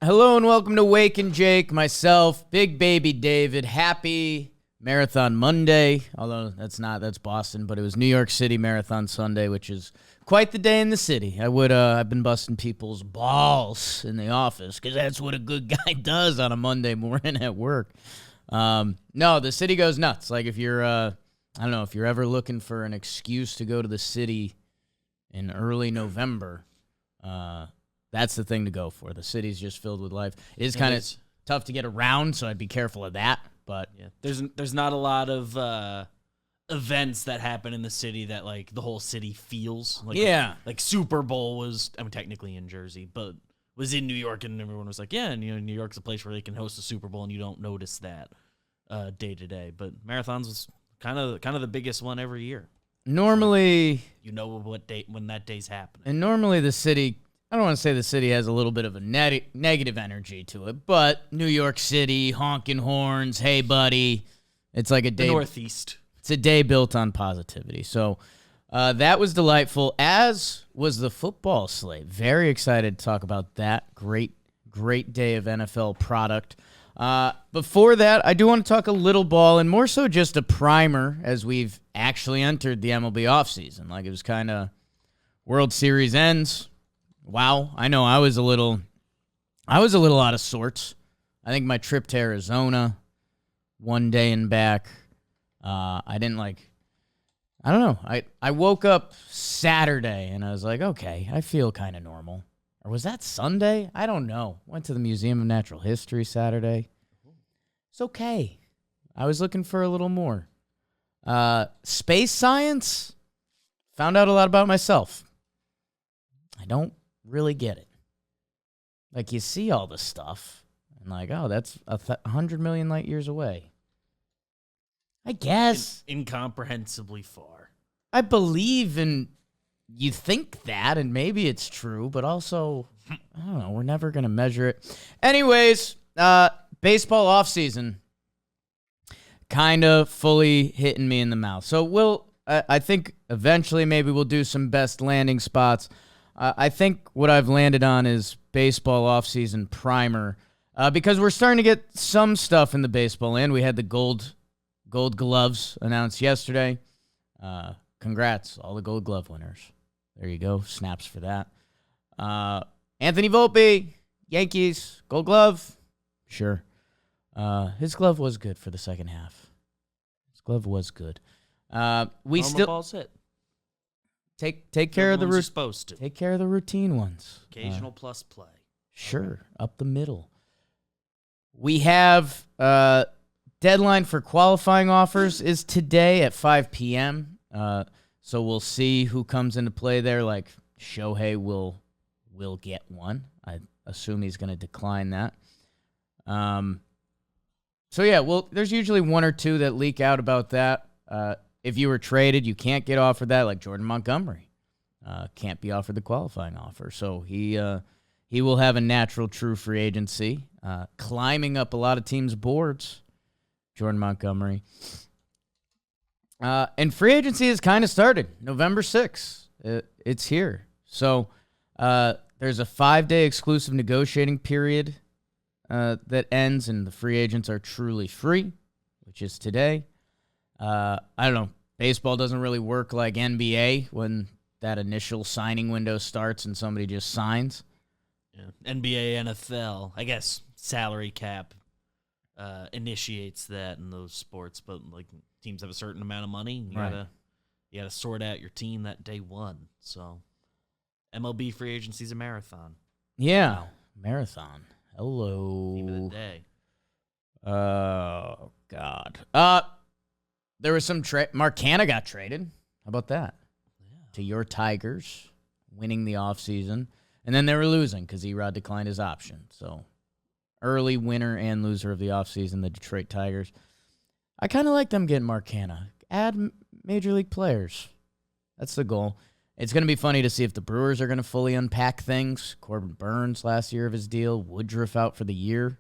Hello and welcome to Wake and Jake, myself, Big Baby David. Happy Marathon Monday, although that's Boston, but it was New York City Marathon Sunday, which is quite the day in the city. I've been busting people's balls in the office because that's what a good guy does on a Monday morning at work. No, the city goes nuts. Like if you're, if you're ever looking for an excuse to go to the city in early November, that's the thing to go for. The city's just filled with life. It is kind of tough to get around, so I'd be careful of that. But yeah, there's not a lot of events that happen in the city that like the whole city feels. Like, yeah, like Super Bowl was, technically in Jersey, but was in New York, and everyone was like, yeah, and New York's a place where they can host a Super Bowl, and you don't notice that day to day. But marathons was kind of the biggest one every year. Normally, like, what date when that day's happening. And normally the city, I don't want to say the city has a little bit of a negative energy to it, but New York City, honking horns, hey, buddy. It's like a day. The Northeast. It's a day built on positivity. So that was delightful, as was the football slate. Very excited to talk about that. Great day of NFL product. Before that, I do want to talk a little ball, and more so just a primer as we've actually entered the MLB offseason. Like, it was kind of World Series ends. Wow, I know I was a little out of sorts. I think my trip to Arizona, one day and back, I don't know. I woke up Saturday and I was like, okay, I feel kind of normal. Or was that Sunday? I don't know. Went to the Museum of Natural History Saturday. It's okay. I was looking for a little more. Space science, found out a lot about myself. I don't really get it. Like, you see all this stuff and like, oh, that's 100 million light years away. I guess. Incomprehensibly far. I believe in, you think that, and maybe it's true, but also, I don't know, we're never going to measure it. Anyways, baseball offseason kind of fully hitting me in the mouth. So I think eventually maybe we'll do some best landing spots. I think what I've landed on is baseball offseason primer, because we're starting to get some stuff in the baseball land. We had the gold gloves announced yesterday. Congrats, all the gold glove winners. There you go. Snaps for that. Anthony Volpe, Yankees, gold glove. Sure. His glove was good for the second half. His glove was good. Ball's hit. Take care of the ones you're supposed to. Take care of the routine ones. Occasional plus play. Sure, up the middle. We have deadline for qualifying offers is today at 5 p.m. So we'll see who comes into play there. Like, Shohei will get one. I assume he's going to decline that. So yeah, well, there's usually one or two that leak out about that. If you were traded, you can't get offered that. Like Jordan Montgomery can't be offered the qualifying offer. So he will have a natural true free agency, climbing up a lot of teams' boards, Jordan Montgomery. And free agency has kind of started. November 6th. It's here. So there's a 5-day exclusive negotiating period that ends, and the free agents are truly free, which is today. I don't know. Baseball doesn't really work like NBA when that initial signing window starts and somebody just signs. Yeah. NBA, NFL, I guess salary cap initiates that in those sports, but like teams have a certain amount of money. And you gotta sort out your team that day one. So MLB free agency's a marathon. Yeah, wow. Marathon. Hello. Team of the day. Oh God. There was some Mark Canha got traded. How about that? Yeah. To your Tigers, winning the offseason. And then they were losing because Erod declined his option. So early winner and loser of the offseason, the Detroit Tigers. I kind of like them getting Mark Canha. Add major league players. That's the goal. It's going to be funny to see if the Brewers are going to fully unpack things. Corbin Burns last year of his deal. Woodruff out for the year.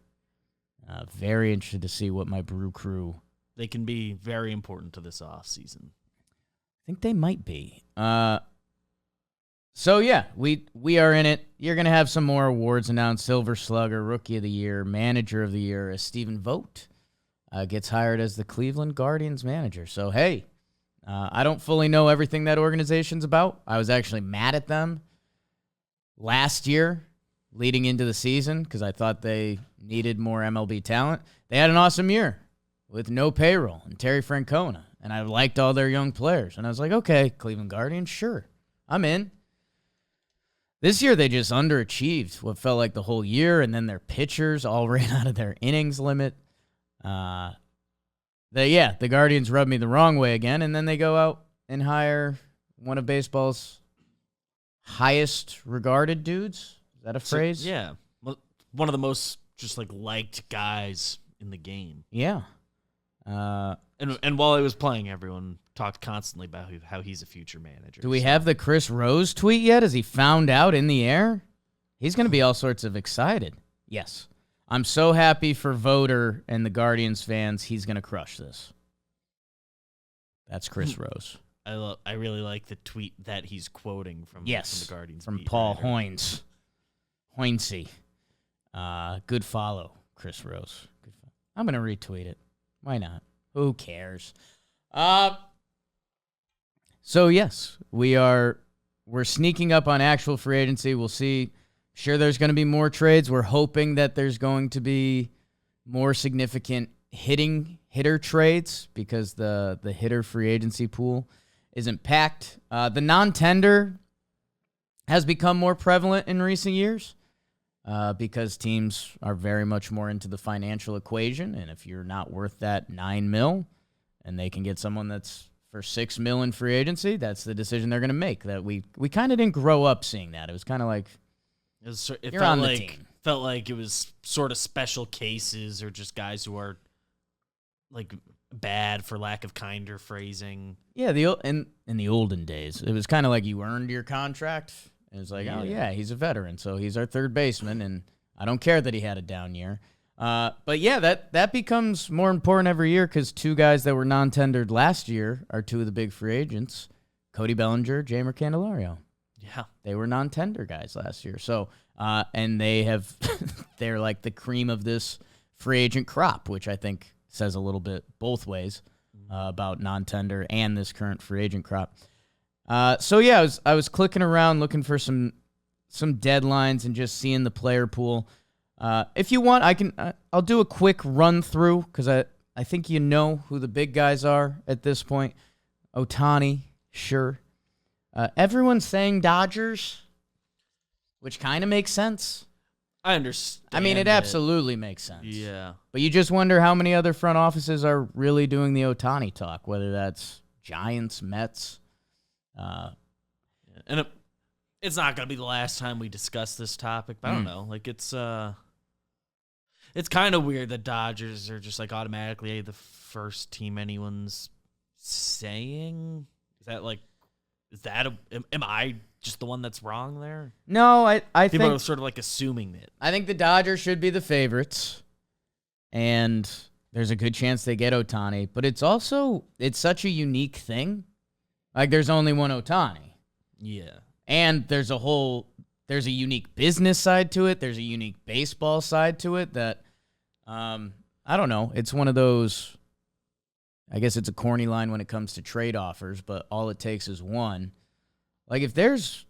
Very interested to see what my Brew crew. They can be very important to this offseason. I think they might be. So, yeah, we are in it. You're going to have some more awards announced. Silver Slugger, Rookie of the Year, Manager of the Year, as Stephen Vogt gets hired as the Cleveland Guardians manager. So, hey, I don't fully know everything that organization's about. I was actually mad at them last year leading into the season because I thought they needed more MLB talent. They had an awesome year with no payroll and Terry Francona, and I liked all their young players. And I was like, okay, Cleveland Guardians, sure, I'm in. This year, they just underachieved what felt like the whole year, and then their pitchers all ran out of their innings limit. The Guardians rubbed me the wrong way again, and then they go out and hire one of baseball's highest regarded dudes. Is that a phrase? Yeah. One of the most just liked guys in the game. Yeah. And while he was playing, everyone talked constantly about how he's a future manager. Do we have the Chris Rose tweet yet? Has he found out in the air? He's going to be all sorts of excited. Yes. I'm so happy for Voter and the Guardians fans. He's going to crush this. That's Chris Rose. I really like the tweet that he's quoting from the Guardians. From Paul Hoynes. Hoynesy. Good follow, Chris Rose. I'm going to retweet it. Why not? Who cares? So, yes, we're sneaking up on actual free agency. We'll see. Sure, there's going to be more trades. We're hoping that there's going to be more significant hitter trades because the hitter free agency pool isn't packed. The non-tender has become more prevalent in recent years because teams are very much more into the financial equation. And if you're not worth that $9 million and they can get someone that's for $6 million in free agency, that's the decision they're going to make. That we kind of didn't grow up seeing that. It was kind of like you're on the team. Felt like it was sort of special cases or just guys who are bad, for lack of kinder phrasing. Yeah, in the olden days, it was kind of like you earned your contract. It was like, oh yeah, he's a veteran, so he's our third baseman, and I don't care that he had a down year. But yeah, that becomes more important every year because two guys that were non-tendered last year are two of the big free agents, Cody Bellinger, Jeimer Candelario. Yeah, they were non-tender guys last year. So, and they're like the cream of this free agent crop, which I think says a little bit both ways about non-tender and this current free agent crop. So yeah, I was clicking around looking for some deadlines and just seeing the player pool. If you want, I'll do a quick run through because I think you know who the big guys are at this point. Ohtani, sure. Everyone's saying Dodgers, which kind of makes sense. I understand. I mean, it absolutely makes sense. Yeah. But you just wonder how many other front offices are really doing the Ohtani talk, whether that's Giants, Mets. And it's not going to be the last time we discuss this topic, but I don't know. It's kind of weird that Dodgers are just automatically the first team anyone's saying. Am I just the one that's wrong there? No, I People think are sort of assuming it. I think the Dodgers should be the favorites, and there's a good chance they get Ohtani. But it's such a unique thing. There's only one Ohtani. Yeah. And there's a unique business side to it. There's a unique baseball side to it that, I don't know. It's one of those, I guess it's a corny line when it comes to trade offers, but all it takes is one. If there's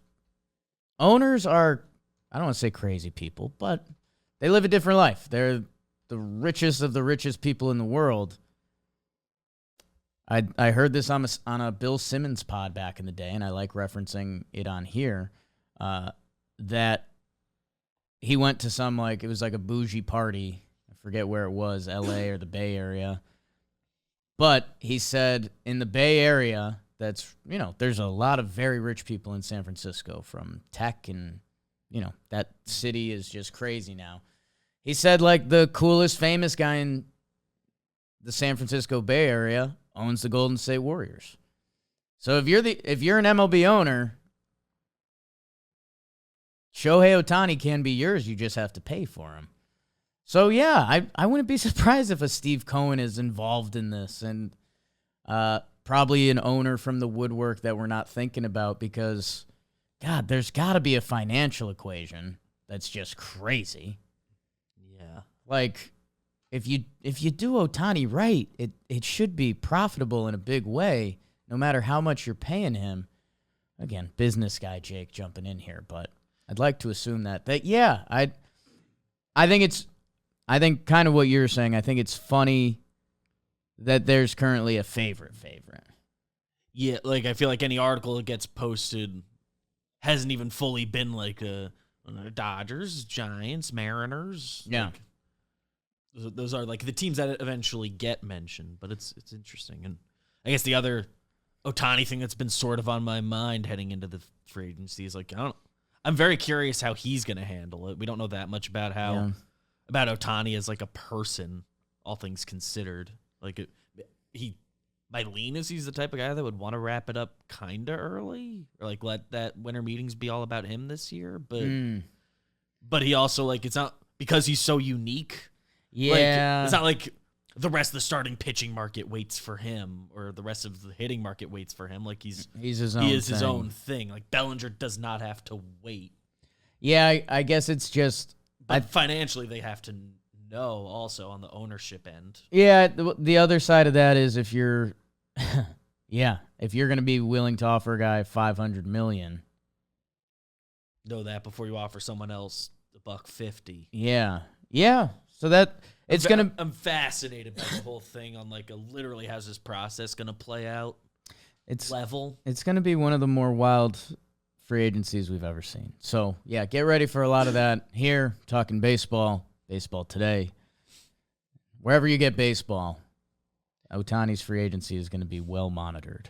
owners are, I don't want to say crazy people, but they live a different life. They're the richest of the richest people in the world. I heard this on a Bill Simmons pod back in the day, and I like referencing it on here, that he went to it was a bougie party. I forget where it was, L.A. or the Bay Area. But he said in the Bay Area, there's a lot of very rich people in San Francisco from tech, and, that city is just crazy now. He said, the coolest famous guy in the San Francisco Bay Area owns the Golden State Warriors. So if you're an MLB owner, Shohei Ohtani can be yours. You just have to pay for him. So yeah, I wouldn't be surprised if a Steve Cohen is involved in this, and probably an owner from the woodwork that we're not thinking about because God, there's got to be a financial equation that's just crazy. Yeah. Like, if you do Ohtani right, it should be profitable in a big way, no matter how much you're paying him. Again, business guy Jake jumping in here, but I'd like to assume that yeah, I think kind of what you're saying. I think it's funny that there's currently a favorite. Yeah, like, I feel like any article that gets posted hasn't even fully been like Dodgers, Giants, Mariners. Yeah. Like, those are like the teams that eventually get mentioned, but it's interesting. And I guess the other Ohtani thing that's been sort of on my mind heading into the free agency is like, I'm very curious how he's going to handle it. We don't know that much about about Ohtani as like a person, all things considered. Like my lean is he's the type of guy that would want to wrap it up kind of early, or like let that winter meetings be all about him this year. But he also, like, it's not because he's so unique. Yeah. Like, it's not like the rest of the starting pitching market waits for him, or the rest of the hitting market waits for him. Like, he's his own he is thing. his own thing. Like, Bellinger does not have to wait. Yeah, I guess it's just... But financially, they have to know also on the ownership end. Yeah, the other side of that is if you're... if you're going to be willing to offer a guy $500 million... Know that before you offer someone else $150. Yeah. So that... I'm fascinated by the whole thing on, like, literally how's this process going to play out. It's going to be one of the more wild free agencies we've ever seen. So, yeah, get ready for a lot of that here, talking baseball today. Wherever you get baseball, Ohtani's free agency is going to be well monitored.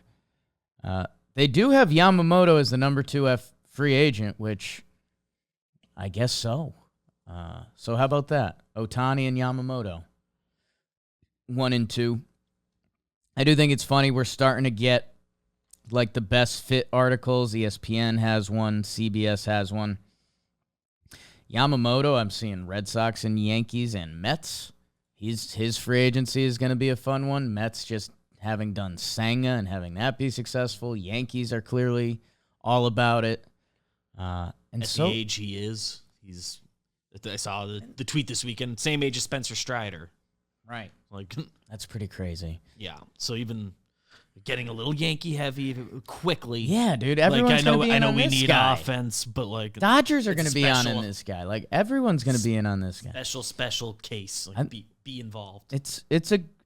They do have Yamamoto as the number 2 free agent, which I guess so. So how about that? Ohtani and Yamamoto. 1 and 2. I do think it's funny. We're starting to get like the best fit articles. ESPN has one. CBS has one. Yamamoto, I'm seeing Red Sox and Yankees and Mets. His free agency is going to be a fun one. Mets just having done Senga and having that be successful. Yankees are clearly all about it. And at the age he is, I saw the tweet this weekend, same age as Spencer Strider. Right. Like, that's pretty crazy. Yeah. So even getting a little Yankee heavy quickly. Yeah, dude. Everyone's like, I know we need guy. offense, but like Dodgers are going to be on in this guy. Like everyone's going to be in on this guy. Special case. Like, be involved.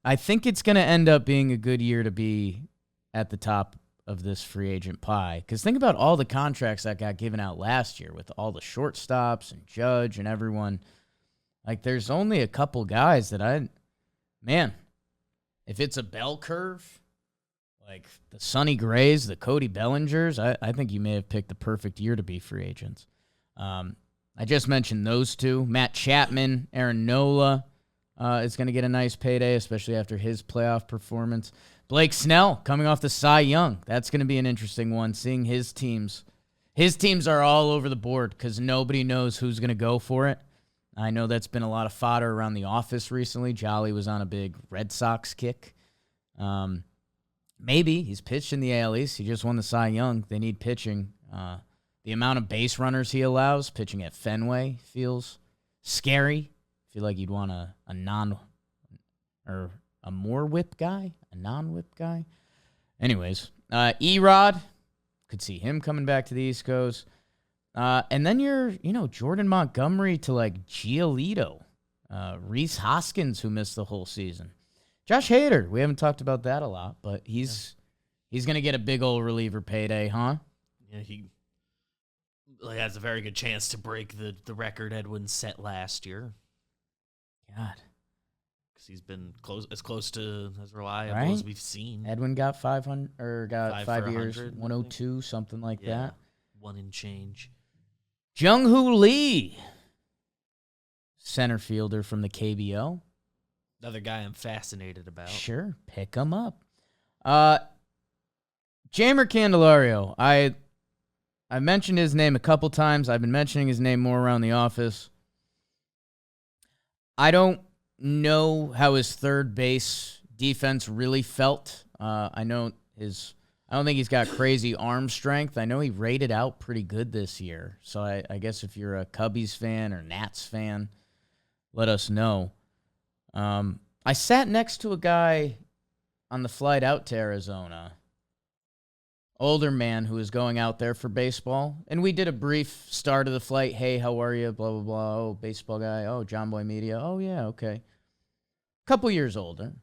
I think it's going to end up being a good year to be at the top of this free agent pie. Because think about all the contracts that got given out last year with all the shortstops and Judge and everyone. Like, there's only a couple guys that if it's a bell curve, like the Sonny Grays, the Cody Bellingers, I think you may have picked the perfect year to be free agents. I just mentioned those two. Matt Chapman, Aaron Nola is going to get a nice payday, especially after his playoff performance. Blake Snell coming off the Cy Young. That's going to be an interesting one, seeing his teams. His teams are all over the board because nobody knows who's going to go for it. I know that's been a lot of fodder around the office recently. Jolly was on a big Red Sox kick. Maybe. He's pitched in the AL East. He just won the Cy Young. They need pitching. The amount of base runners he allows pitching at Fenway feels scary. I feel like you'd want a more whip guy, a non-whip guy. Anyways, Erod, could see him coming back to the East Coast. And then Jordan Montgomery to like Giolito, Rhys Hoskins, who missed the whole season. Josh Hader, we haven't talked about that a lot, but he's going to get a big old reliever payday, huh? Yeah, he has a very good chance to break the record Edwin set last year. God. Because he's been close to as reliable as we've seen. Edwin got 500 or got 5 years, 102, something like that. 1 and change. Jung-Hoo Lee, center fielder from the KBO. Another guy I'm fascinated about. Sure, pick him up. Jeimer Candelario. I mentioned his name a couple times. I've been mentioning his name more around the office. I don't know how his third base defense really felt. I know his I don't think he's got crazy arm strength. I know he rated out pretty good this year. So I guess if you're a Cubbies fan or Nats fan, let us know. I sat next to a guy on the flight out to Arizona, older man who was going out there for baseball, and we did a brief start of the flight. Hey, how are you? Blah, blah, blah. Oh, baseball guy. Oh, John Boy Media. Oh, yeah, okay. Couple years older.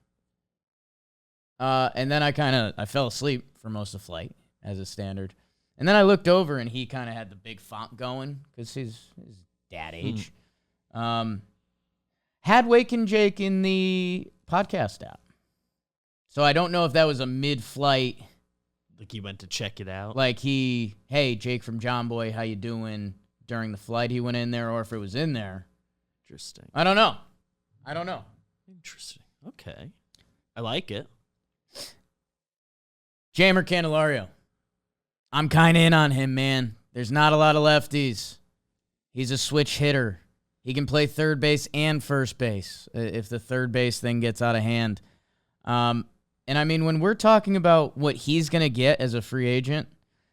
And then I fell asleep for most of the flight, as a standard. And then I looked over, and he kind of had the big font going, because he's dad age. Had Wake and Jake in the podcast app. So I don't know if that was a mid-flight. Like he went to check it out? Like hey, Jake from John Boy, how you doing? During the flight he went in there, or if it was in there. Interesting. I don't know. Interesting. Okay. I like it. Jeimer Candelario. I'm kind of in on him, man. There's not a lot of lefties. He's a switch hitter. He can play third base and first base if the third base thing gets out of hand. And I mean, when we're talking about what he's going to get as a free agent,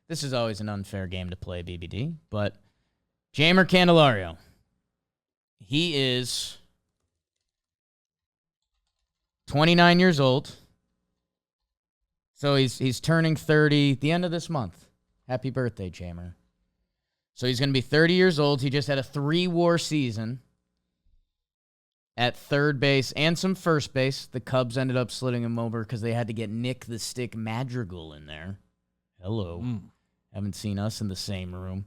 this is always an unfair game to play, BBD, but Jeimer Candelario, he is 29 years old. So he's turning 30 at the end of this month. Happy birthday, Jeimer. So he's going to be 30 years old. He just had a 3-WAR season at third base and some first base. The Cubs ended up slitting him over because they had to get Nick the Stick Madrigal in there. Hello. Haven't seen us in the same room.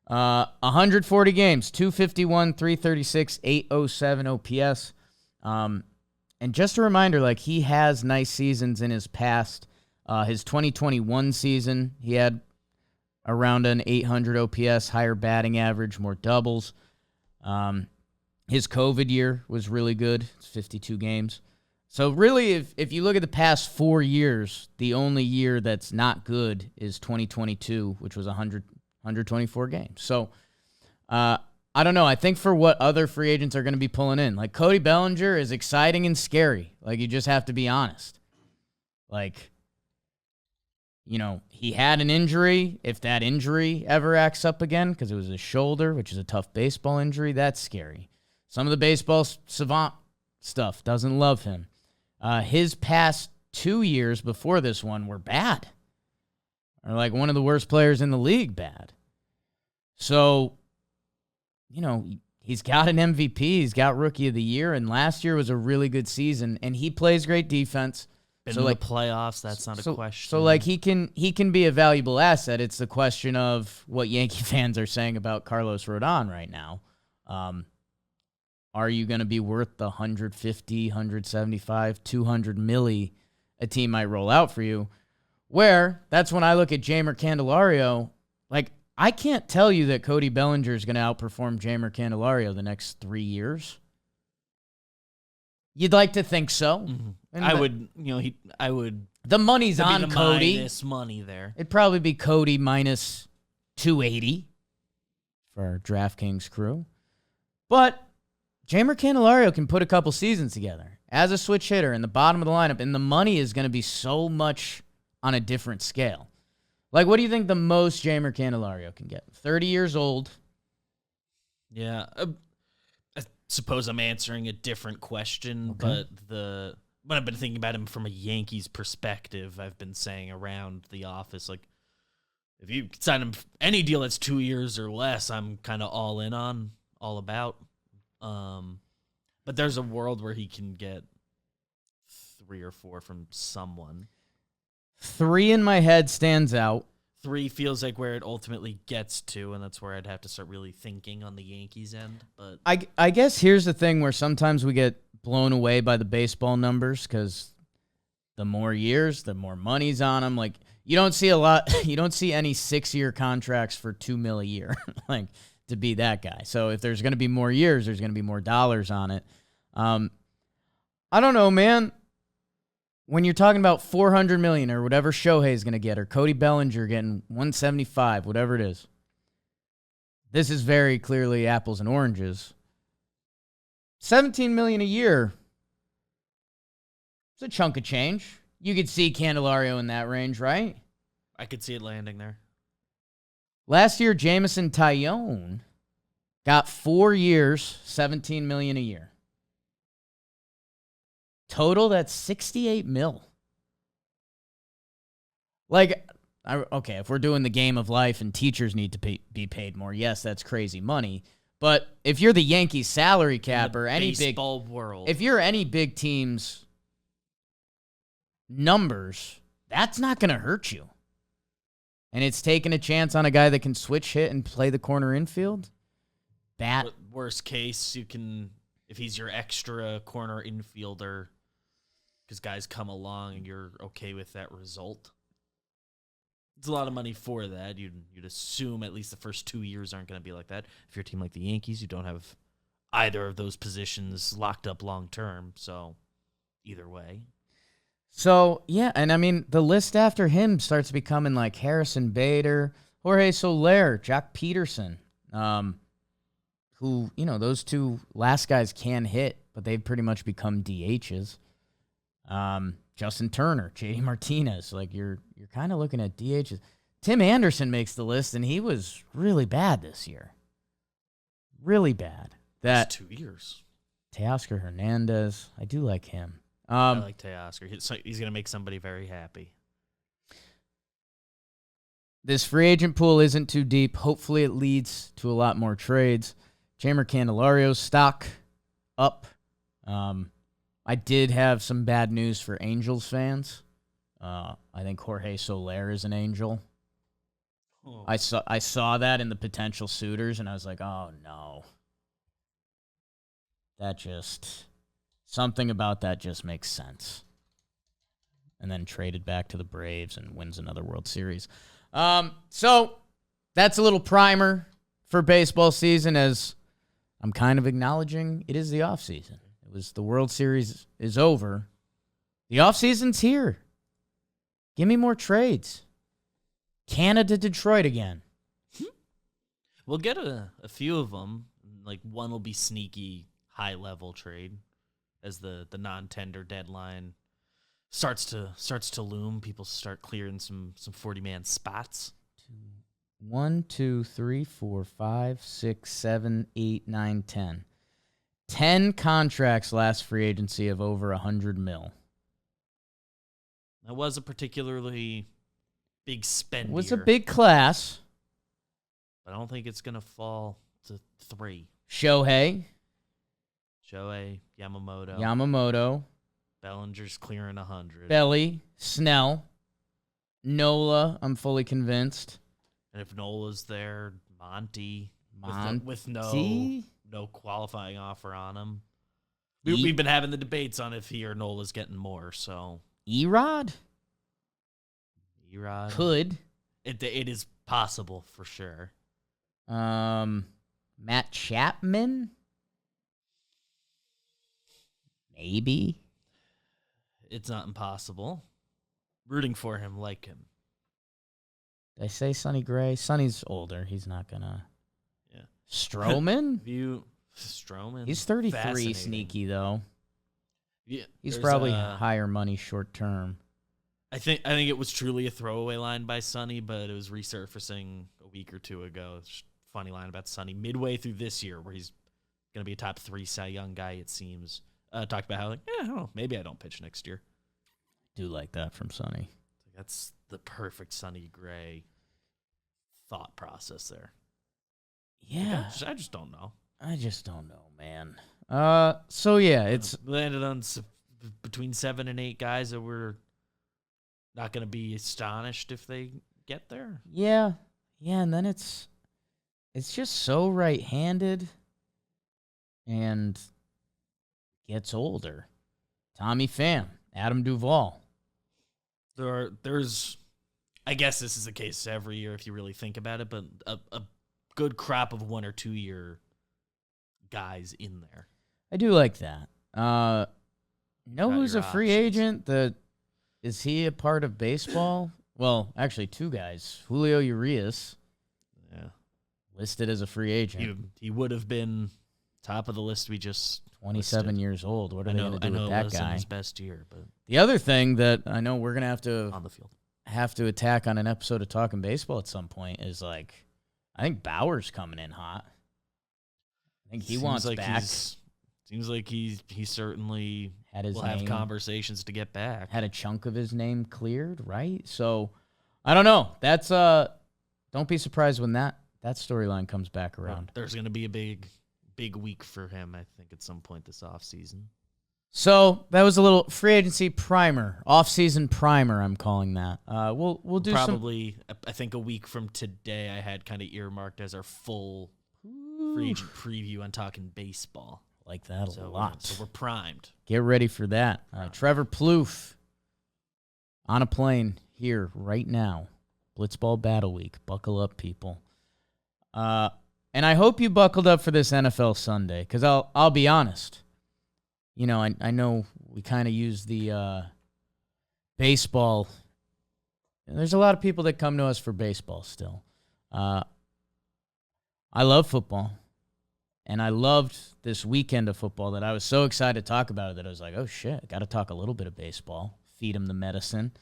140 games, 251, 336, 807 OPS. And just a reminder, like, he has nice seasons in his past. His 2021 season, he had around an 800 OPS, higher batting average, more doubles. His COVID year was really good. It's 52 games. So really, if you look at the past 4 years, the only year that's not good is 2022, which was 124 games. So I don't know. I think for what other free agents are going to be pulling in, like Cody Bellinger is exciting and scary. Like, you just have to be honest. Like, you know, he had an injury. If that injury ever acts up again, because it was his shoulder, which is a tough baseball injury, that's scary. Some of the baseball savant stuff doesn't love him. His past 2 years before this one were bad. Or like one of the worst players in the league bad. So, you know, he's got an MVP. He's got Rookie of the Year. And last year was a really good season. And he plays great defense. Been in the playoffs, that's not a question. So, like, he can be a valuable asset. It's the question of what Yankee fans are saying about Carlos Rodon right now. Are you going to be worth the 150, 175, 200 milli a team might roll out for you? Where, that's when I look at Jeimer Candelario. Like, I can't tell you that Cody Bellinger is going to outperform Jeimer Candelario the next 3 years. You'd like to think so. Mm-hmm. I would. The money's on Cody. Minus money there. It'd probably be Cody minus 280 for our DraftKings crew. But Jeimer Candelario can put a couple seasons together as a switch hitter in the bottom of the lineup, and the money is going to be so much on a different scale. Like, what do you think the most Jeimer Candelario can get? 30 years old. Yeah. I suppose I'm answering a different question, Okay. but when I've been thinking about him from a Yankees perspective, I've been saying around the office, like, if you sign him any deal that's 2 years or less, I'm kind of all about. But there's a world where he can get 3 or 4 from someone. 3 in my head stands out. 3 feels like where it ultimately gets to, and that's where I'd have to start really thinking on the Yankees end. But I guess here's the thing where sometimes we get blown away by the baseball numbers because the more years, the more money's on them. Like, you don't see any 6-year contracts for $2 million a year, like, to be that guy. So if there's going to be more years, there's going to be more dollars on it. I don't know, man. When you're talking about $400 million or whatever Shohei is going to get, or Cody Bellinger getting $175, whatever it is, this is very clearly apples and oranges. $17 million a year, it's a chunk of change. You could see Candelario in that range, right? I could see it landing there. Last year, Jamison Tyone got 4 years, $17 million a year. Total, that's $68 million. Like, okay, if we're doing the game of life and teachers need to be paid more, yes, that's crazy money. But if you're the Yankees salary cap or any baseball world, if you're any big team's numbers, that's not going to hurt you. And it's taking a chance on a guy that can switch hit and play the corner infield. Worst case, you can, if he's your extra corner infielder, because guys come along and you're okay with that result. It's a lot of money for that. You'd assume at least the first 2 years aren't going to be like that. If you're a team like the Yankees, you don't have either of those positions locked up long term. So either way. So, yeah, and I mean, the list after him starts becoming like Harrison Bader, Jorge Soler, Jock Peterson, who, those two last guys can hit, but they've pretty much become DHs. Justin Turner, JD Martinez, like you're kind of looking at DHs. Tim Anderson makes the list, and he was really bad this year. Really bad. That's 2 years. Teoscar Hernandez, I do like him. I like Teoscar. He's going to make somebody very happy. This free agent pool isn't too deep. Hopefully it leads to a lot more trades. Jeimer Candelario's stock up. I did have some bad news for Angels fans. I think Jorge Soler is an Angel. Oh. I saw that in the potential suitors, and I was like, oh, no. Something about that just makes sense. And then traded back to the Braves and wins another World Series. So that's a little primer for baseball season, as I'm kind of acknowledging it is the offseason. The World Series is over. The offseason's here. Give me more trades. Canada, Detroit again. We'll get a few of them. Like, one will be sneaky, high-level trade as the non-tender deadline starts to loom. People start clearing some 40-man spots. 1, 2, 3, 4, 5, 6, 7, 8, 9, 10. 10 contracts last free agency of over $100 million. That was a particularly big spend. It was a big class. But I don't think it's going to fall to 3. Shohei, Yamamoto. Bellinger's clearing 100. Belly, Snell, Nola, I'm fully convinced. And if Nola's there, Monty. With no qualifying offer on him. We've been having the debates on if he or Nola's getting more, so. Erod? Could. It is possible for sure. Matt Chapman? Maybe. It's not impossible. Rooting for him, like him. Did I say Sonny Gray? Sonny's older. He's not gonna. Yeah. Stroman? Stroman. He's 33, sneaky though. Yeah. He's probably higher money short term. I think it was truly a throwaway line by Sonny, but it was resurfacing a week or two ago. It's a funny line about Sonny midway through this year, where he's gonna be a top 3 Cy Young guy, it seems. Talked about how I don't know, maybe I don't pitch next year. Do like that from Sonny. That's the perfect Sonny Gray thought process there. Yeah. I just don't know. I just don't know, man. So yeah, it's landed on between 7 and 8 guys that we're not going to be astonished if they get there. Yeah, and then it's just so right-handed and gets older. Tommy Pham, Adam Duvall. There's, I guess this is the case every year if you really think about it, but a good crop of 1 or 2 year guys in there. I do like that. Who's a free agent? Is he a part of baseball? Well, actually, 2 guys. Julio Urias. Yeah. Listed as a free agent. He would have been top of the list we just 27 listed. Years old. What are they going to do with that guy? His best year, but the other thing that I know we're going to have to on the field have to attack on an episode of Talking Baseball at some point is like, I think Bauer's coming in hot. I think he wants back. Seems like he certainly will have conversations to get back. Had a chunk of his name cleared, right? So, I don't know. That's don't be surprised when that storyline comes back around. Well, there's going to be a big week for him, I think, at some point this offseason. So that was a little free agency primer, off-season primer. I'm calling that. We'll do probably. I think a week from today, I had kind of earmarked as our full free agent preview on Talking Baseball. Like that a lot. So we're primed. Get ready for that. Trevor Plouffe on a plane here right now. Blitzball Battle Week. Buckle up, people. And I hope you buckled up for this NFL Sunday, because I'll be honest. You know, I know we kind of use the baseball. There's a lot of people that come to us for baseball still. I love football, and I loved this weekend of football that I was so excited to talk about it that I was like, oh, shit, I got to talk a little bit of baseball, feed them the medicine.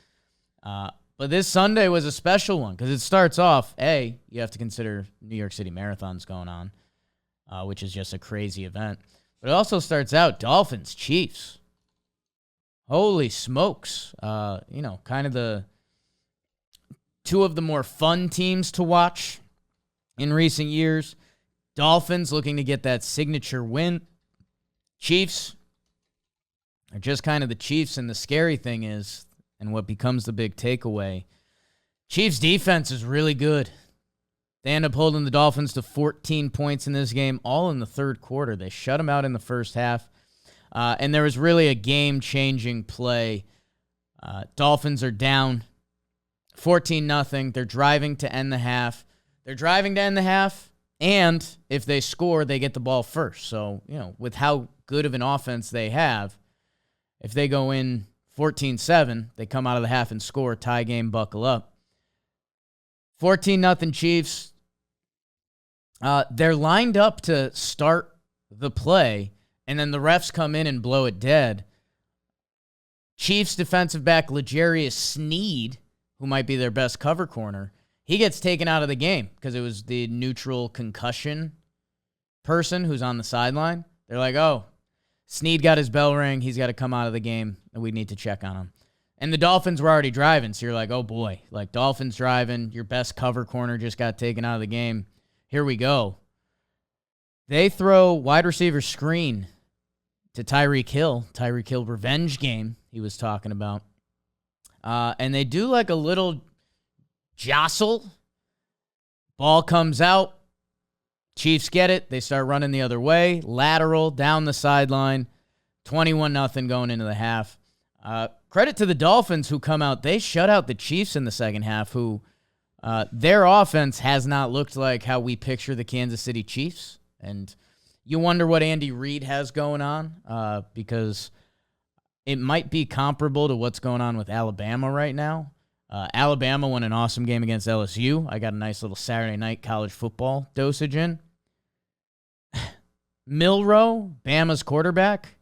But this Sunday was a special one because it starts off, you have to consider New York City Marathon's going on, which is just a crazy event. But it also starts out Dolphins, Chiefs. Holy smokes. Kind of the two of the more fun teams to watch in recent years. Dolphins looking to get that signature win. Chiefs are just kind of the Chiefs, and the scary thing is, and what becomes the big takeaway, Chiefs defense is really good. They end up holding the Dolphins to 14 points in this game, all in the third quarter. They shut them out in the first half, and there was really a game-changing play. Dolphins are down 14-0. They're driving to end the half. And if they score, they get the ball first. So, with how good of an offense they have, if they go in 14-7, they come out of the half and score, tie game, buckle up. 14-0 Chiefs. They're lined up to start the play, and then the refs come in and blow it dead. Chiefs defensive back L'Jarius Sneed, who might be their best cover corner, he gets taken out of the game because it was the neutral concussion person who's on the sideline. They're like, oh, Sneed got his bell ring. He's got to come out of the game, and we need to check on him. And the Dolphins were already driving, so you're like, oh, boy. Like, Dolphins driving, your best cover corner just got taken out of the game. Here we go. They throw wide receiver screen to Tyreek Hill. Tyreek Hill revenge game he was talking about. And they do like a little jostle. Ball comes out. Chiefs get it. They start running the other way. Lateral down the sideline. 21-0 going into the half. Credit to the Dolphins who come out. They shut out the Chiefs in the second half, who their offense has not looked like how we picture the Kansas City Chiefs. And you wonder what Andy Reid has going on, because it might be comparable to what's going on with Alabama right now. Alabama won an awesome game against LSU. I got a nice little Saturday night college football dosage in. Milroe, Bama's quarterback,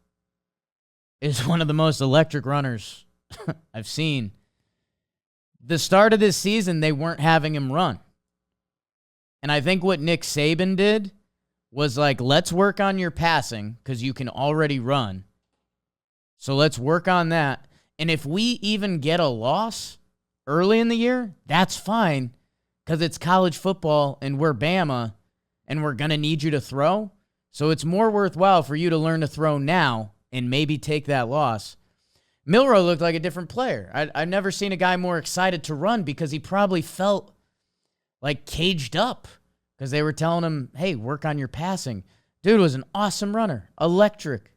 is one of the most electric runners I've seen. The start of this season, they weren't having him run. And I think what Nick Saban did was like, let's work on your passing because you can already run. So let's work on that. And if we even get a loss early in the year, that's fine because it's college football and we're Bama and we're going to need you to throw. So it's more worthwhile for you to learn to throw now and maybe take that loss. Milroe looked like a different player. I've never seen a guy more excited to run because he probably felt like caged up because they were telling him, hey, work on your passing. Dude was an awesome runner. Electric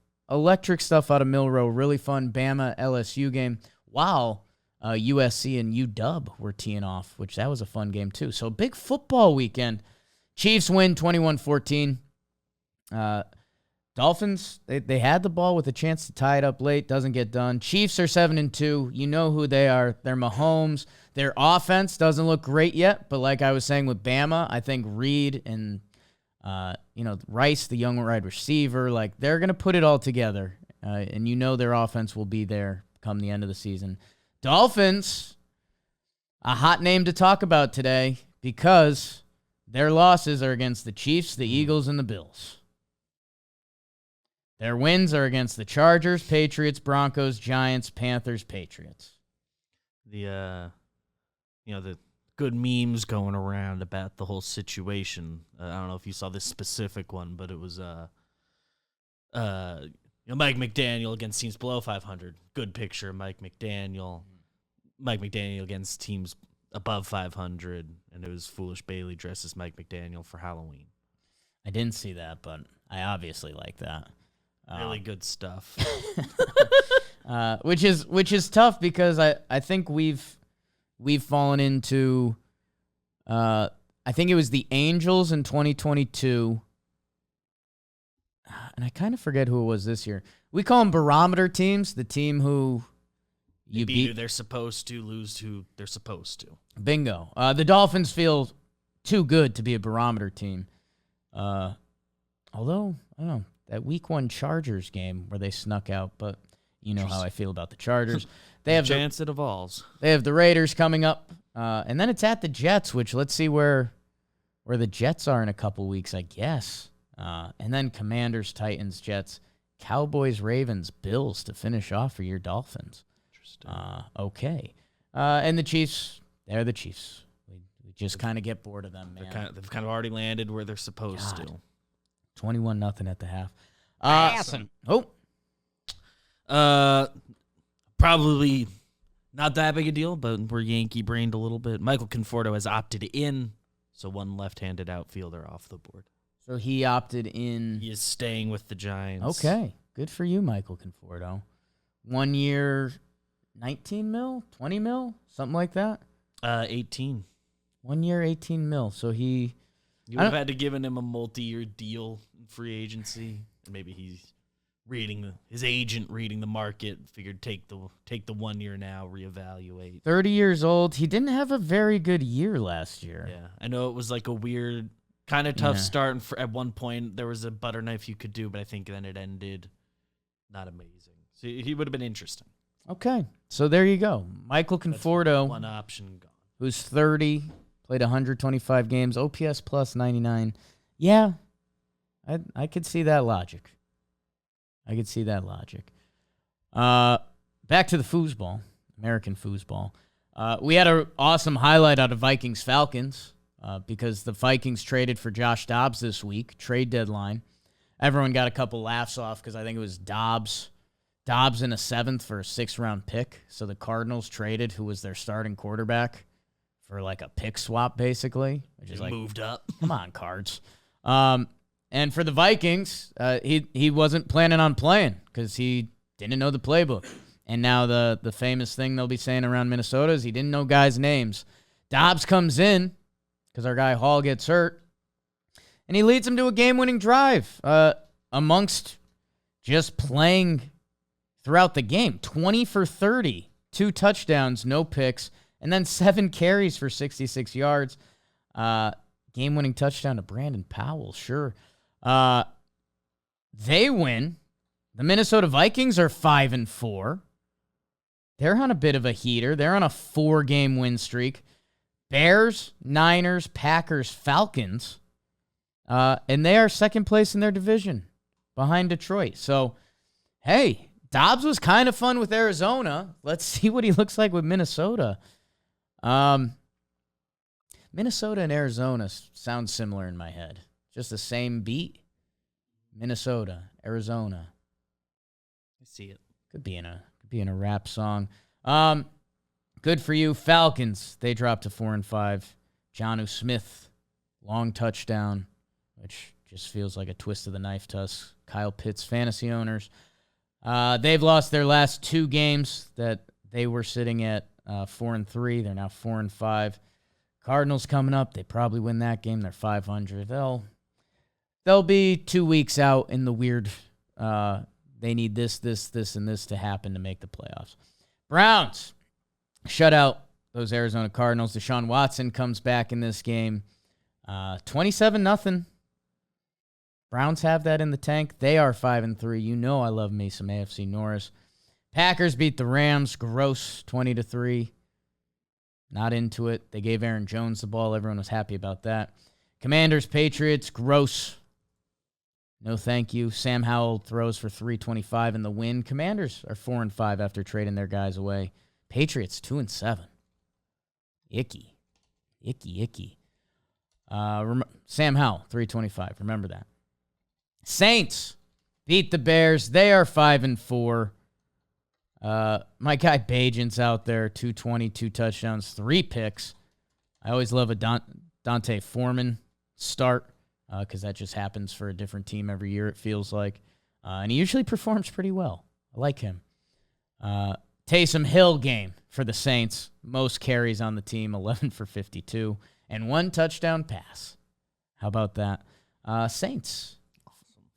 stuff out of Milroe. Really fun Bama LSU game. Wow. USC and UW were teeing off, which that was a fun game too. So big football weekend. Chiefs win 21-14. Dolphins, they had the ball with a chance to tie it up late. Doesn't get done. Chiefs are 7-2. You know who they are. They're Mahomes. Their offense doesn't look great yet, but like I was saying with Bama, I think Reed and Rice, the young wide receiver, like they're going to put it all together. And their offense will be there come the end of the season. Dolphins, a hot name to talk about today because their losses are against the Chiefs, the Eagles, and the Bills. Their wins are against the Chargers, Patriots, Broncos, Giants, Panthers, Patriots. The good memes going around about the whole situation. I don't know if you saw this specific one, but it was Mike McDaniel against teams below 500. Good picture, Mike McDaniel. Mike McDaniel against teams above 500, and it was Foolish Bailey dressed as Mike McDaniel for Halloween. I didn't see that, but I obviously like that. Really good stuff. Which is tough because I think we've fallen into I think it was the Angels in 2022. And I kind of forget who it was this year. We call them barometer teams, the team who you beat beat who they're supposed to, lose who they're supposed to. Bingo. The Dolphins feel too good to be a barometer team. Although, I don't know, that week 1 Chargers game where they snuck out, but you know how I feel about the Chargers. They have chance it evolves. They have the Raiders coming up, and then it's at the Jets, which let's see where the Jets are in a couple weeks, I guess. And then Commanders, Titans, Jets, Cowboys, Ravens, Bills to finish off for your Dolphins. Interesting. Okay. And the Chiefs, they're the Chiefs. We just kind of get bored of them, man. They've kind of already landed where they're supposed to. 21-0 at the half. Probably not that big a deal, but we're Yankee-brained a little bit. Michael Conforto has opted in, so one left-handed outfielder off the board. So he opted in. He is staying with the Giants. Okay. Good for you, Michael Conforto. 1 year, 19 mil, 20 mil, something like that? 18. 1 year, 18 mil. So he... You would have had to given him a multi-year deal in free agency. Maybe he's his agent reading the market, figured take the 1 year now, reevaluate. 30 years old. He didn't have a very good year last year. Yeah. I know it was like a weird, kind of tough start. And at one point, there was a butter knife you could do, but I think then it ended not amazing. So he would have been interesting. Okay. So there you go. Michael Conforto. One option gone. Who's 30, played 125 games, OPS plus 99. Yeah, I could see that logic. Back to the foosball, American foosball. We had an awesome highlight out of Vikings-Falcons because the Vikings traded for Josh Dobbs this week, trade deadline. Everyone got a couple laughs off because I think it was Dobbs in a 7th for a 6th-round pick. So the Cardinals traded who was their starting quarterback for like a pick swap, basically. Which is like, moved up. Come on, Cards. And for the Vikings, he wasn't planning on playing because he didn't know the playbook. And now the famous thing they'll be saying around Minnesota is he didn't know guys' names. Dobbs comes in because our guy Hall gets hurt, and he leads them to a game-winning drive amongst just playing throughout the game. 20 for 30, 2 touchdowns, no picks, and then 7 carries for 66 yards. Game-winning touchdown to Brandon Powell, sure. They win. The Minnesota Vikings are 5-4. They're on a bit of a heater. They're on a 4-game win streak. Bears, Niners, Packers, Falcons. And they are second place in their division behind Detroit. So, hey, Dobbs was kind of fun with Arizona. Let's see what he looks like with Minnesota. Minnesota and Arizona sound similar in my head. Just the same beat. Minnesota, Arizona. I see it. Could be in a rap song. Good for you, Falcons. They dropped to 4-5. Jonnu Smith, long touchdown, which just feels like a twist of the knife to us. Kyle Pitts, fantasy owners. They've lost their last 2 games that they were sitting at 4-3. They're now 4-5. Cardinals coming up. They probably win that game. They're 500. They'll be 2 weeks out in the weird. They need this, and this to happen to make the playoffs. Browns shut out those Arizona Cardinals. Deshaun Watson comes back in this game. 27-0. Browns have that in the tank. They are 5-3. You know I love me some AFC Norris. Packers beat the Rams. Gross, 20-3. Not into it. They gave Aaron Jones the ball. Everyone was happy about that. Commanders, Patriots, gross. No thank you. Sam Howell throws for 325 in the win. Commanders are 4-5 after trading their guys away. Patriots 2-7. Icky. Sam Howell 325. Remember that. Saints beat the Bears. They are 5-4. My guy Bajent's out there. 220, 2 touchdowns, 3 picks. I always love a Dante Foreman start. Because that just happens for a different team every year, it feels like. And he usually performs pretty well. I like him. Taysom Hill game for the Saints. Most carries on the team, 11 for 52. And 1 touchdown pass. How about that? Saints,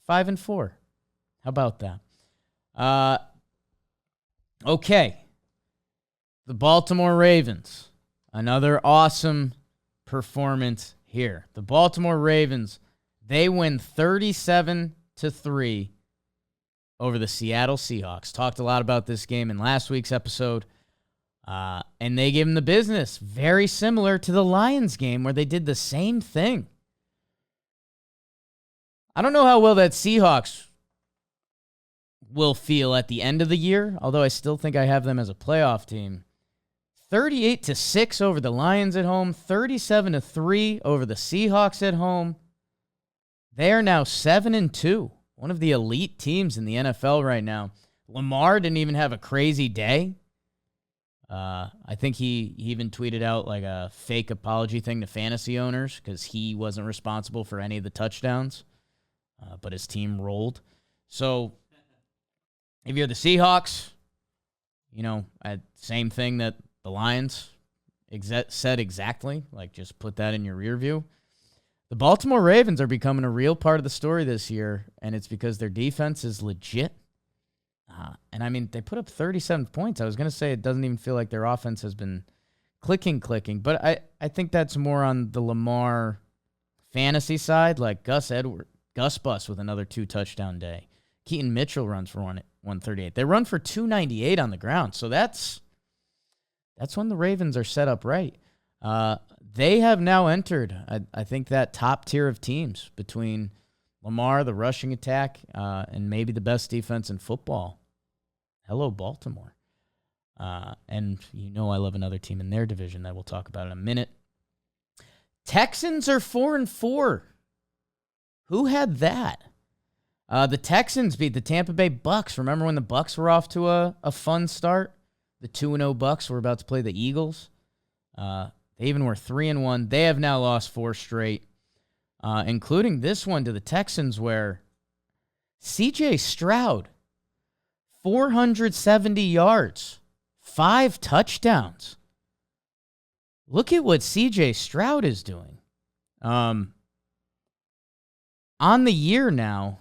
5-4. How about that? Okay. The Baltimore Ravens. Another awesome performance here. The Baltimore Ravens, they win 37-3 over the Seattle Seahawks. Talked a lot about this game in last week's episode. And they gave them the business. Very similar to the Lions game where they did the same thing. I don't know how well that Seahawks will feel at the end of the year, although I still think I have them as a playoff team. 38-6 over the Lions at home, 37-3 over the Seahawks at home. They are now 7-2, one of the elite teams in the NFL right now. Lamar didn't even have a crazy day. I think he even tweeted out like a fake apology thing to fantasy owners because he wasn't responsible for any of the touchdowns, but his team rolled. So if you're the Seahawks, same thing that the Lions said exactly, like just put that in your rear view. The Baltimore Ravens are becoming a real part of the story this year, and it's because their defense is legit. And I mean, they put up 37 points. I was going to say it doesn't even feel like their offense has been clicking, but I think that's more on the Lamar fantasy side, like Gus Bus with another 2-touchdown day. Keaton Mitchell runs for 138. They run for 298 on the ground, so that's when the Ravens are set up right. They have now entered, I think, that top tier of teams between Lamar, the rushing attack, and maybe the best defense in football. Hello, Baltimore. And I love another team in their division that we'll talk about in a minute. Texans are 4-4. Who had that? The Texans beat the Tampa Bay Bucks. Remember when the Bucks were off to a fun start? The 2-0 Bucks were about to play the Eagles. They even were 3-1. They have now lost 4 straight, including this one to the Texans where C.J. Stroud, 470 yards, 5 touchdowns. Look at what C.J. Stroud is doing. On the year now,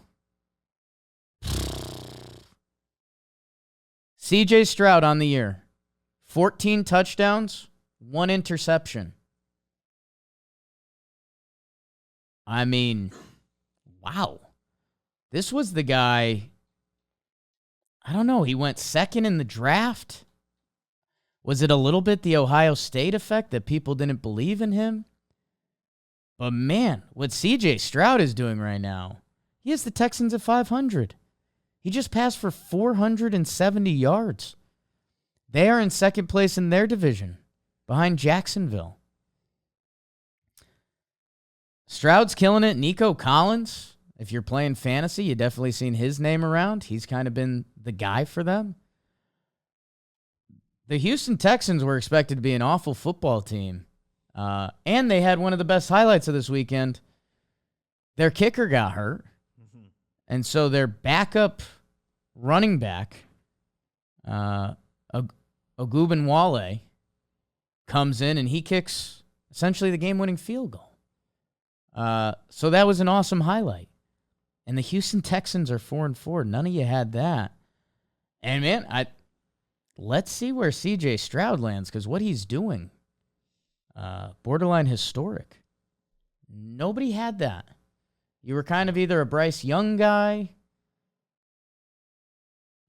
C.J. Stroud on the year, 14 touchdowns, 1 interception. I mean, wow. This was the guy, I don't know, he went second in the draft. Was it a little bit the Ohio State effect that people didn't believe in him? But man, what C.J. Stroud is doing right now, he has the Texans at 500. He just passed for 470 yards. They are in second place in their division, behind Jacksonville. Stroud's killing it. Nico Collins, if you're playing fantasy, you've definitely seen his name around. He's kind of been the guy for them. The Houston Texans were expected to be an awful football team. And they had one of the best highlights of this weekend. Their kicker got hurt. And so their backup running back, Ogunbowale, comes in and he kicks essentially the game-winning field goal. So that was an awesome highlight. And the Houston Texans are 4-4. None of you had that. And, man, let's see where C.J. Stroud lands, because what he's doing, borderline historic. Nobody had that. You were kind of either a Bryce Young guy.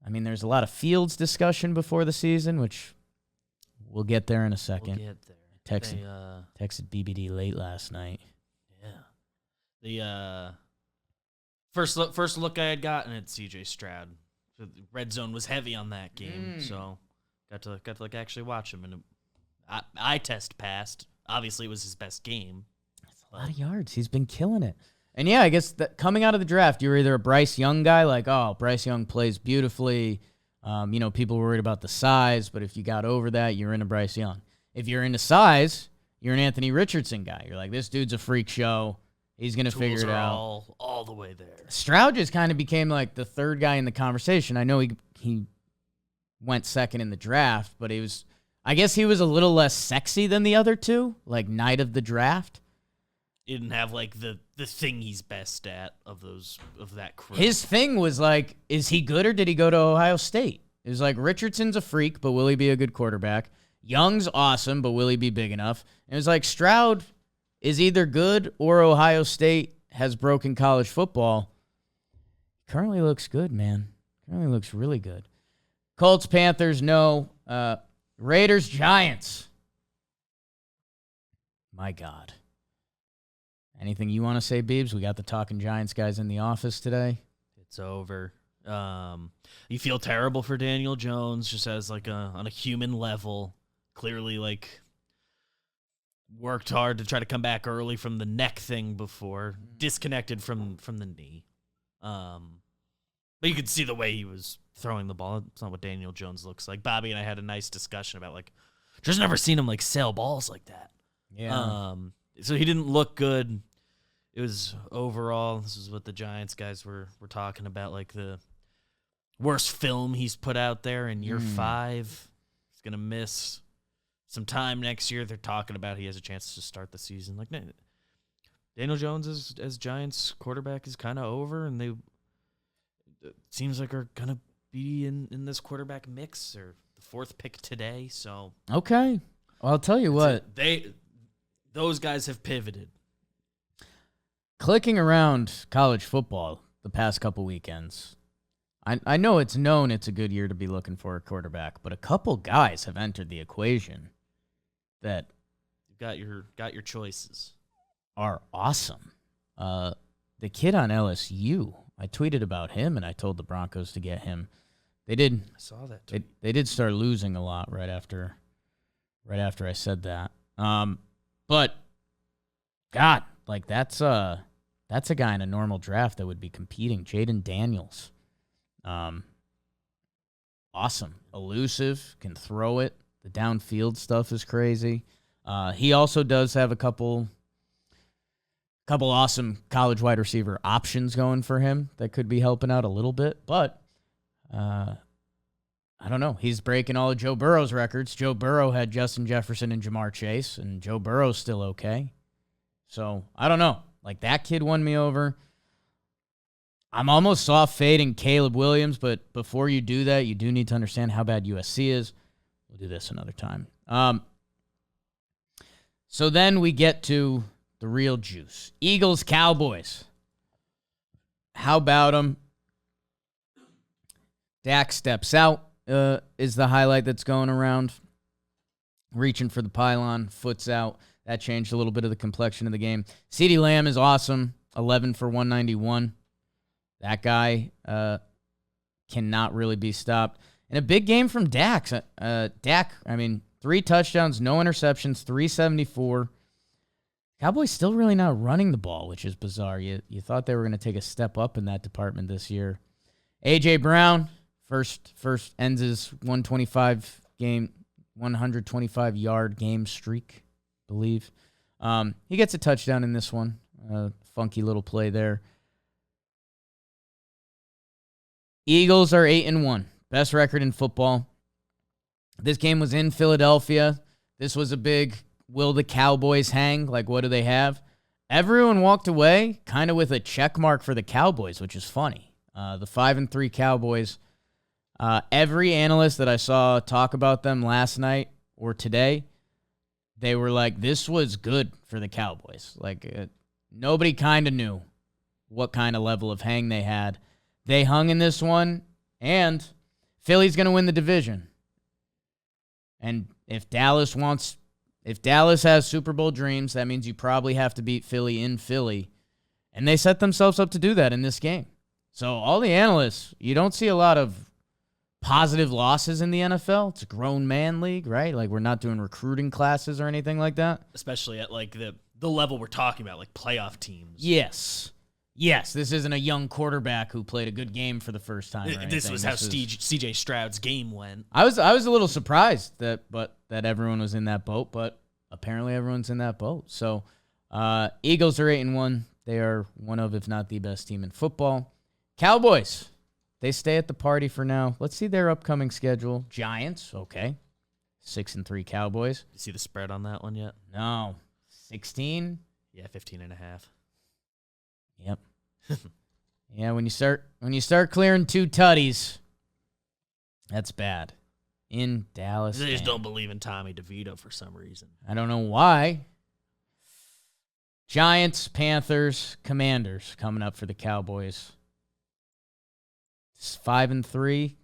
I mean, there's a lot of Fields discussion before the season, which We'll get there in a second. We'll get there. Texted BBD late last night. Yeah. The first look I had gotten at CJ Stroud. The red zone was heavy on that game, so got to like actually watch him, and eye test passed. Obviously, it was his best game. That's a lot of yards. He's been killing it. And yeah, I guess that coming out of the draft, you were either a Bryce Young guy, like, oh, Bryce Young plays beautifully. People were worried about the size, but if you got over that, you're into Bryce Young. If you're into size, you're an Anthony Richardson guy. You're like, this dude's a freak show. He's going to figure it out. All the way there. Stroud just kind of became like the third guy in the conversation. I know he went second in the draft, but I guess he was a little less sexy than the other two, like night of the draft. He didn't have like the thing he's best at of that crew. His thing was like, is he good or did he go to Ohio State? It was like, Richardson's a freak, but will he be a good quarterback? Young's awesome, but will he be big enough? And it was like, Stroud is either good or Ohio State has broken college football. Currently looks good, man. Currently looks really good. Colts, Panthers, no. Raiders, Giants. My God. Anything you want to say, Beebs? We got the Talking Giants guys in the office today. It's over. You feel terrible for Daniel Jones, just as like on a human level. Clearly, like, worked hard to try to come back early from the neck thing before, disconnected from the knee. But you could see the way he was throwing the ball. It's not what Daniel Jones looks like. Bobby and I had a nice discussion about, like, just never seen him like sail balls like that. Yeah. So he didn't look good. It was overall, this is what the Giants guys were talking about, like the worst film he's put out there in year 5. He's going to miss some time next year. They're talking about he has a chance to start the season. Like, Daniel Jones as Giants quarterback is kind of over, and it seems like are going to be in this quarterback mix, or the 4th pick today. So okay. Well, I'll tell you what. Those guys have pivoted. Clicking around college football the past couple weekends, I know it's known it's a good year to be looking for a quarterback, but a couple guys have entered the equation that you've got your choices. Are awesome. The kid on LSU, I tweeted about him, and I told the Broncos to get him. They did. I saw that. They did start losing a lot right after I said that. But God, like that's a guy in a normal draft that would be competing. Jaden Daniels. Awesome. Elusive, can throw it. The downfield stuff is crazy. He also does have a couple awesome college wide receiver options going for him that could be helping out a little bit. But I don't know. He's breaking all of Joe Burrow's records. Joe Burrow had Justin Jefferson and Jamar Chase, and Joe Burrow's still okay. So I don't know. Like, that kid won me over. I'm almost soft fading Caleb Williams, but before you do that, you do need to understand how bad USC is. We'll do this another time. So then we get to the real juice. Eagles, Cowboys. How about them? Dak steps out is the highlight that's going around. Reaching for the pylon, foot's out. That changed a little bit of the complexion of the game. CeeDee Lamb is awesome, 11 for 191. That guy cannot really be stopped. And a big game from Dak. 3 touchdowns, no interceptions, 374. Cowboys still really not running the ball, which is bizarre. You thought they were going to take a step up in that department this year. A.J. Brown, first ends his 125-yard game streak, I believe. He gets a touchdown in this one. Funky little play there. Eagles are 8-1. Best record in football. This game was in Philadelphia. This was a big, will the Cowboys hang? Like, what do they have? Everyone walked away kind of with a check mark for the Cowboys, which is funny. The 5-3 Cowboys. Every analyst that I saw talk about them last night or today, they were like, this was good for the Cowboys. Like, nobody kind of knew what kind of level of hang they had. They hung in this one, and Philly's going to win the division. And If Dallas has Super Bowl dreams, that means you probably have to beat Philly in Philly. And they set themselves up to do that in this game. So all the analysts, you don't see a lot of positive losses in the NFL. It's a grown man league, right? Like, we're not doing recruiting classes or anything like that. Especially at like the level we're talking about, like playoff teams. Yes, this isn't a young quarterback who played a good game for the first time. This was how CJ Stroud's game went. I was a little surprised that everyone was in that boat, but apparently everyone's in that boat. So Eagles are 8-1. They are one of, if not the best team in football. Cowboys, they stay at the party for now. Let's see their upcoming schedule. Giants, okay. 6-3 Cowboys. You see the spread on that one yet? No. 16? Yeah, 15.5. Yep. Yeah, when you start clearing 2 tutties, that's bad. In Dallas. They just don't believe in Tommy DeVito for some reason. I don't know why. Giants, Panthers, Commanders coming up for the Cowboys. It's 5-3.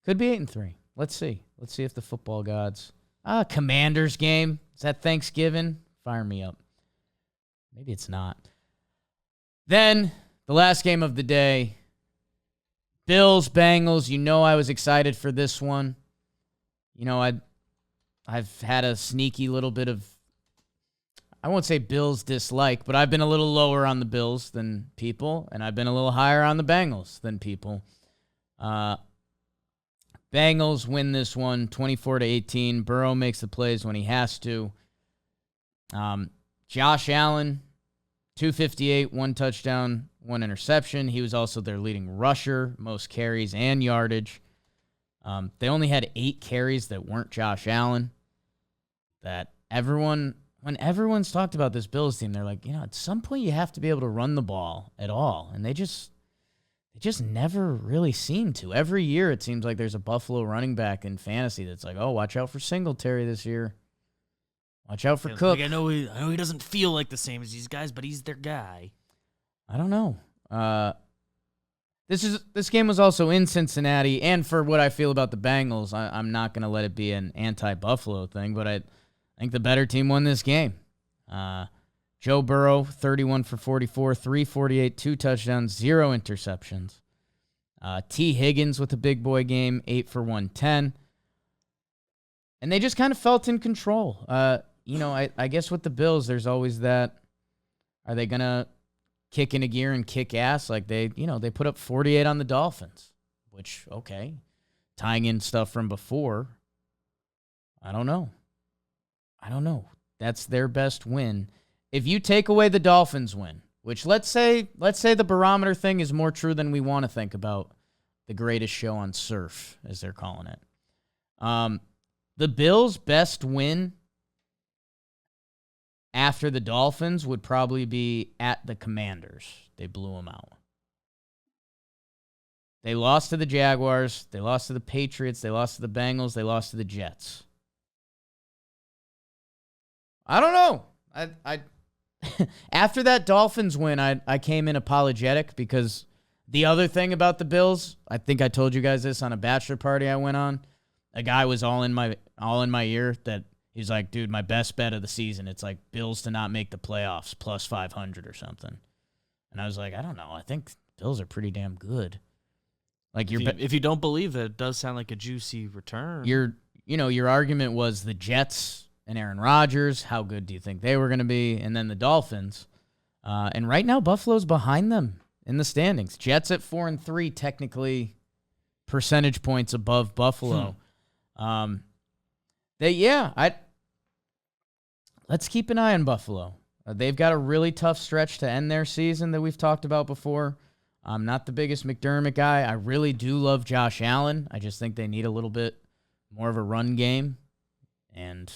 Could be 8-3. Let's see. Let's see if the football gods. Commanders game. Is that Thanksgiving? Fire me up. Maybe it's not. Then, the last game of the day. Bills, Bengals. You know I was excited for this one. You know, I've had a sneaky little bit of, I won't say Bills dislike, but I've been a little lower on the Bills than people, and I've been a little higher on the Bengals than people. Bengals win this one 24-18. Burrow makes the plays when he has to. Josh Allen, 258, 1 touchdown, 1 interception. He was also their leading rusher, most carries and yardage. They only had 8 carries that weren't Josh Allen. When everyone's talked about this Bills team, they're like, at some point you have to be able to run the ball at all. And they just never really seem to. Every year it seems like there's a Buffalo running back in fantasy that's like, oh, watch out for Singletary this year. Watch out for Cook. Like, I know he doesn't feel like the same as these guys, but he's their guy. I don't know. This game was also in Cincinnati, and for what I feel about the Bengals, I'm not going to let it be an anti-Buffalo thing, but I think the better team won this game. Joe Burrow, 31 for 44, 348, 2 touchdowns, 0 interceptions. T. Higgins with a big boy game, 8 for 110. And they just kind of felt in control. I guess with the Bills, there's always that, are they going to kick into gear and kick ass? Like they put up 48 on the Dolphins, which, okay. Tying in stuff from before, I don't know. That's their best win. If you take away the Dolphins win, which let's say the barometer thing is more true than we want to think about the greatest show on surf, as they're calling it. The Bills' best win after the Dolphins would probably be at the Commanders. They blew them out. They lost to the Jaguars. They lost to the Patriots. They lost to the Bengals. They lost to the Jets. I don't know. I after that Dolphins win, I came in apologetic because the other thing about the Bills, I think I told you guys this on a bachelor party I went on. A guy was all in my ear that he's like, dude, my best bet of the season, it's like Bills to not make the playoffs plus 500 or something. And I was like, I don't know. I think Bills are pretty damn good. Like if you don't believe that, it does sound like a juicy return. Your argument was the Jets and Aaron Rodgers. How good do you think they were going to be? And then the Dolphins. And right now, Buffalo's behind them in the standings. Jets at 4-3, technically percentage points above Buffalo. Let's keep an eye on Buffalo. They've got a really tough stretch to end their season that we've talked about before. I'm not the biggest McDermott guy. I really do love Josh Allen. I just think they need a little bit more of a run game. And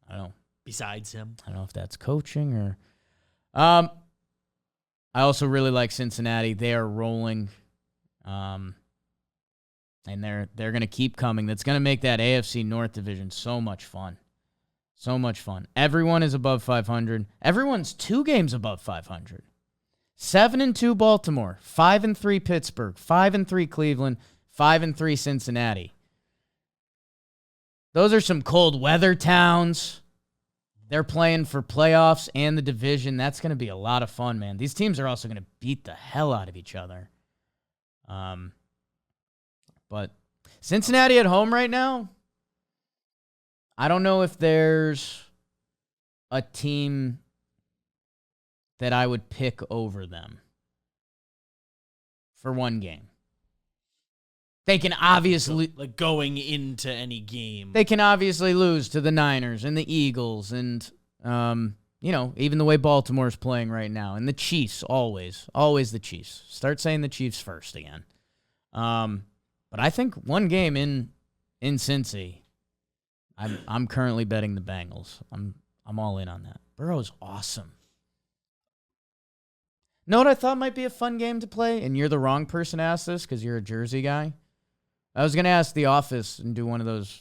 I don't know. Besides him. I don't know if that's coaching or... I also really like Cincinnati. They are rolling. And they're going to keep coming. That's going to make that AFC North division so much fun. So much fun. Everyone is above 500. Everyone's 2 games above 500. 7-2 Baltimore, 5-3 Pittsburgh, 5-3 Cleveland, 5-3 Cincinnati. Those are some cold weather towns. They're playing for playoffs and the division. That's going to be a lot of fun, man. These teams are also going to beat the hell out of each other. But Cincinnati at home right now, I don't know if there's a team that I would pick over them for one game. They can obviously like going into any game. They can obviously lose to the Niners and the Eagles and even the way Baltimore's playing right now and the Chiefs always the Chiefs. Start saying the Chiefs first again. But I think one game in Cincy, I'm currently betting the Bengals. I'm all in on that. Burrow's awesome. Know what I thought might be a fun game to play? And you're the wrong person to ask this because you're a Jersey guy. I was going to ask The Office and do one of those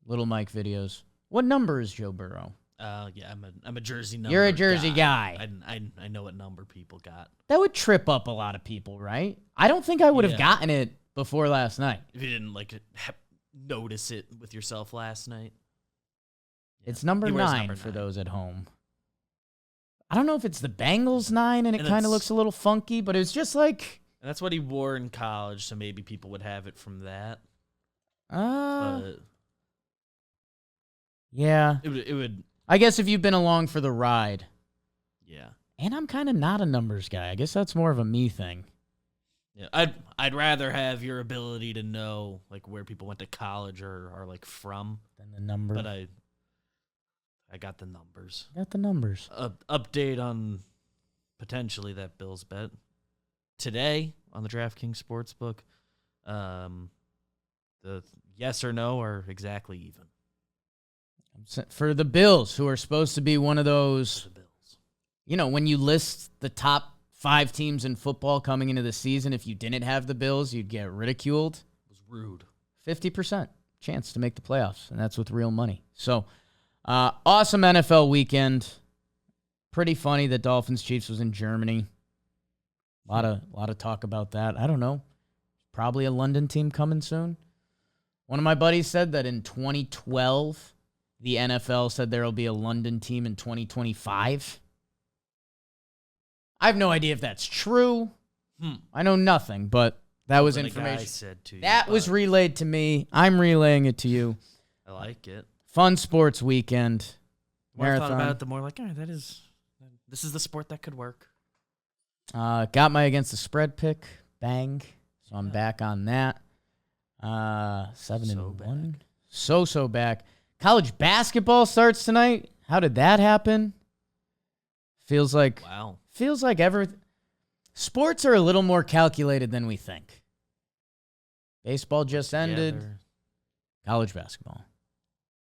Little Mike videos. What number is Joe Burrow? Yeah, I'm a Jersey number. You're a Jersey guy. I know what number people got. That would trip up a lot of people, right? I don't think I would have gotten it before last night. If you didn't notice it with yourself last night. Yeah. It's number 9 for those at home. I don't know if it's the Bengals 9 and it kind of looks a little funky, but it's just like... And that's what he wore in college, so maybe people would have it from that. Yeah. It would. I guess if you've been along for the ride. Yeah. And I'm kind of not a numbers guy. I guess that's more of a me thing. Yeah, I'd rather have your ability to know like where people went to college or are like from than the number. But I got the numbers. Got the numbers. Update on potentially that Bills bet. Today on the DraftKings Sportsbook, the yes or no are exactly even. For the Bills, who are supposed to be one of those, when you list the top 5 teams in football coming into the season, if you didn't have the Bills, you'd get ridiculed. It was rude. 50% chance to make the playoffs, and that's with real money. So, awesome NFL weekend. Pretty funny that Dolphins-Chiefs was in Germany. A lot of talk about that. I don't know. Probably a London team coming soon. One of my buddies said that in 2012, the NFL said there will be a London team in 2025. I have no idea if that's true. I know nothing, but that was information. That was relayed to me. I'm relaying it to you. I like it. Fun sports weekend. The more I thought about it, the more like, this is the sport that could work. Got my against the spread pick. Bang. So I'm back on that. 7-1. So back. College basketball starts tonight. How did that happen? Feels like sports are a little more calculated than we think. Baseball just ended. College basketball.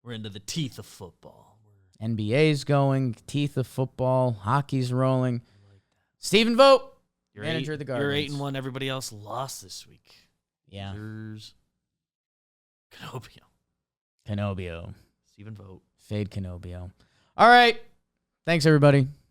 We're into the teeth of football. NBA's going. Teeth of football. Hockey's rolling. Stephen Vogt, manager of the Guardians. You're 8-1. Everybody else lost this week. Yeah. Canobio. Stephen Vogt. Fade Canobio. All right. Thanks, everybody.